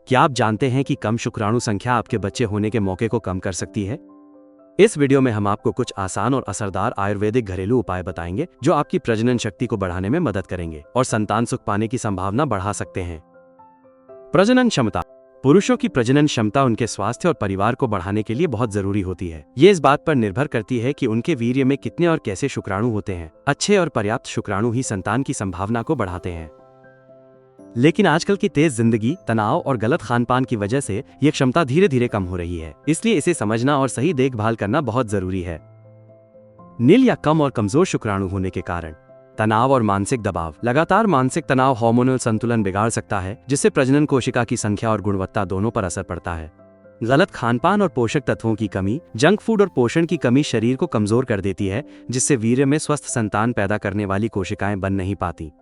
क्या आप जानते हैं कि कम शुक्राणु संख्या आपके बच्चे होने के मौके को कम कर सकती है? इस वीडियो में हम आपको कुछ आसान और असरदार आयुर्वेदिक घरेलू उपाय बताएंगे जो आपकी प्रजनन शक्ति को बढ़ाने में मदद करेंगे और संतान सुख पाने की संभावना बढ़ा सकते हैं। प्रजनन क्षमता। पुरुषों की प्रजनन क्षमता उनके स्वास्थ्य और परिवार को बढ़ाने के लिए बहुत जरूरी होती है। ये इस बात पर निर्भर करती है कि उनके वीर्य में कितने और कैसे शुक्राणु होते हैं। अच्छे और पर्याप्त शुक्राणु ही संतान की संभावना को बढ़ाते हैं। लेकिन आजकल की तेज जिंदगी, तनाव और गलत खानपान की वजह से यह क्षमता धीरे धीरे कम हो रही है। इसलिए इसे समझना और सही देखभाल करना बहुत जरूरी है। नील या कम और कमजोर शुक्राणु होने के कारण। तनाव और मानसिक दबाव। लगातार मानसिक तनाव हार्मोनल संतुलन बिगाड़ सकता है, जिससे प्रजनन कोशिका की संख्या और गुणवत्ता दोनों पर असर पड़ता है। गलत खानपान और पोषक तत्वों की कमी। जंक फूड और पोषण की कमी शरीर को कमजोर कर देती है, जिससे वीर्य में स्वस्थ संतान पैदा करने वाली कोशिकाएं बन नहीं पाती।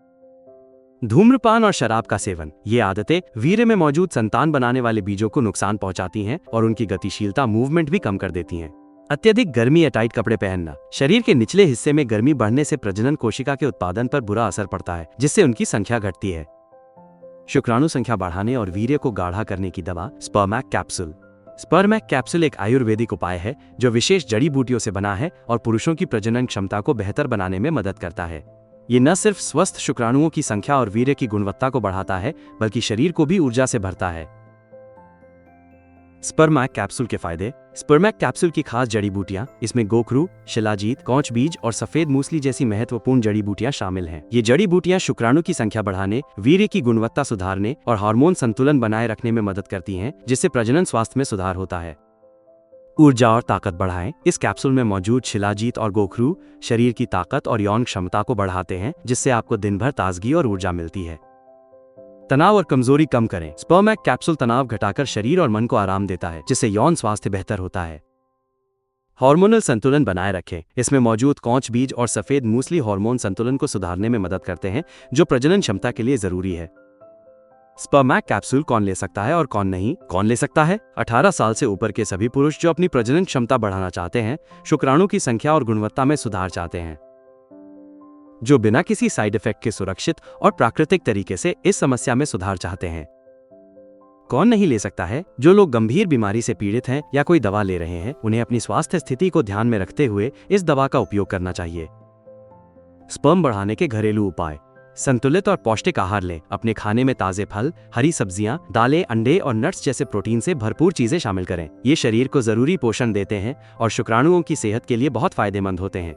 धूम्रपान और शराब का सेवन। ये आदतें वीर्य में मौजूद संतान बनाने वाले बीजों को नुकसान पहुंचाती हैं और उनकी गतिशीलता मूवमेंट भी कम कर देती हैं। अत्यधिक गर्मी या टाइट कपड़े पहनना। शरीर के निचले हिस्से में गर्मी बढ़ने से प्रजनन कोशिका के उत्पादन पर बुरा असर पड़ता है, जिससे उनकी संख्या घटती है। शुक्राणु संख्या बढ़ाने और वीर्य को गाढ़ा करने की दवा स्पर्मैक कैप्सूल। स्पर्मैक कैप्सूल एक आयुर्वेदिक उपाय है जो विशेष जड़ी बूटियों से बना है और पुरुषों की प्रजनन क्षमता को बेहतर बनाने में मदद करता है। ये न सिर्फ स्वस्थ शुक्राणुओं की संख्या और वीर्य की गुणवत्ता को बढ़ाता है, बल्कि शरीर को भी ऊर्जा से भरता है। स्पर्मैक कैप्सूल के फायदे। स्पर्मैक कैप्सूल की खास जड़ी बूटियां। इसमें गोखरू, शिलाजीत, कौच बीज और सफेद मूसली जैसी महत्वपूर्ण जड़ी बूटियां शामिल हैं। ये जड़ी बूटियां शुक्राणु की संख्या बढ़ाने, वीर्य की गुणवत्ता सुधारने और हार्मोन संतुलन बनाए रखने में मदद करती हैं, जिससे प्रजनन स्वास्थ्य में सुधार होता है। ऊर्जा और ताकत बढ़ाएं। इस कैप्सूल में मौजूद शिलाजीत और गोखरू शरीर की ताकत और यौन क्षमता को बढ़ाते हैं, जिससे आपको दिन भर ताजगी और ऊर्जा मिलती है। तनाव और कमजोरी कम करें। स्पर्मैक कैप्सूल तनाव घटाकर शरीर और मन को आराम देता है, जिससे यौन स्वास्थ्य बेहतर होता है। हार्मोनल संतुलन बनाए रखें। इसमें मौजूद कौच बीज और सफेद मूसली हार्मोन संतुलन को सुधारने में मदद करते हैं, जो प्रजनन क्षमता के लिए जरूरी है। स्पर्मैक कैप्सूल कौन ले सकता है और कौन नहीं? कौन ले सकता है? 18 साल से ऊपर के सभी पुरुष जो अपनी प्रजनन क्षमता बढ़ाना चाहते हैं, शुक्राणु की संख्या और गुणवत्ता में सुधार चाहते हैं, जो बिना किसी साइड इफेक्ट के सुरक्षित और प्राकृतिक तरीके से इस समस्या में सुधार चाहते हैं। कौन नहीं ले सकता है? जो लोग गंभीर बीमारी से पीड़ित हैं या कोई दवा ले रहे हैं, उन्हें अपनी स्वास्थ्य स्थिति को ध्यान में रखते हुए इस दवा का उपयोग करना चाहिए। स्पर्म बढ़ाने के घरेलू उपाय। संतुलित और पौष्टिक आहार लें। अपने खाने में ताजे फल, हरी सब्जियां, दालें, अंडे और नट्स जैसे प्रोटीन से भरपूर चीजें शामिल करें। ये शरीर को जरूरी पोषण देते हैं और शुक्राणुओं की सेहत के लिए बहुत फायदेमंद होते हैं।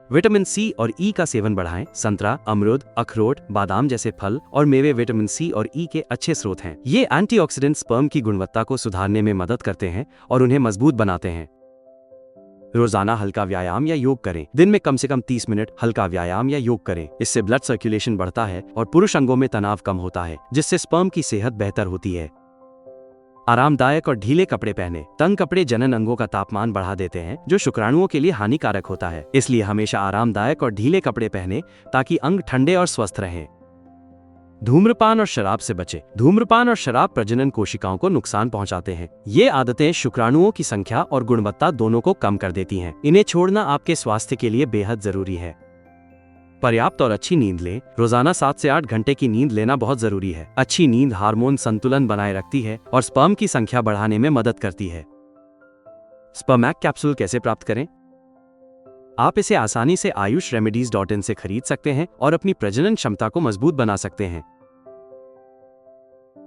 विटामिन सी और ई का सेवन बढ़ाएं। संतरा, अमरूद, अखरोट, बादाम जैसे फल और मेवे विटामिन सी और ई के अच्छे स्रोत हैं। ये एंटीऑक्सीडेंट स्पर्म की गुणवत्ता को सुधारने में मदद करते हैं और उन्हें मजबूत बनाते हैं। रोजाना हल्का व्यायाम या योग करें। दिन में कम से कम 30 मिनट हल्का व्यायाम या योग करें। इससे ब्लड सर्कुलेशन बढ़ता है और पुरुष अंगों में तनाव कम होता है, जिससे स्पर्म की सेहत बेहतर होती है। आरामदायक और ढीले कपड़े पहने। तंग कपड़े जनन अंगों का तापमान बढ़ा देते हैं, जो शुक्राणुओं के लिए हानिकारक होता है। इसलिए हमेशा आरामदायक और ढीले कपड़े पहने ताकि अंग ठंडे और स्वस्थ रहें। धूम्रपान और शराब से बचें। धूम्रपान और शराब प्रजनन कोशिकाओं को नुकसान पहुंचाते हैं। ये आदतें शुक्राणुओं की संख्या और गुणवत्ता दोनों को कम कर देती हैं। इन्हें छोड़ना आपके स्वास्थ्य के लिए बेहद जरूरी है। पर्याप्त और अच्छी नींद लें। रोजाना 7 से 8 घंटे की नींद लेना बहुत जरूरी है। अच्छी नींद हार्मोन संतुलन बनाए रखती है और स्पर्म की संख्या बढ़ाने में मदद करती है। स्पर्मैक कैप्सूल कैसे प्राप्त करें? आप इसे आसानी से ayushRemedies.in से खरीद सकते हैं और अपनी प्रजनन क्षमता को मजबूत बना सकते हैं।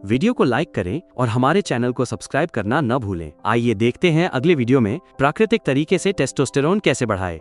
वीडियो को लाइक करें और हमारे चैनल को सब्सक्राइब करना न भूलें। आइए देखते हैं अगले वीडियो में प्राकृतिक तरीके से टेस्टोस्टेरोन कैसे बढ़ाएं।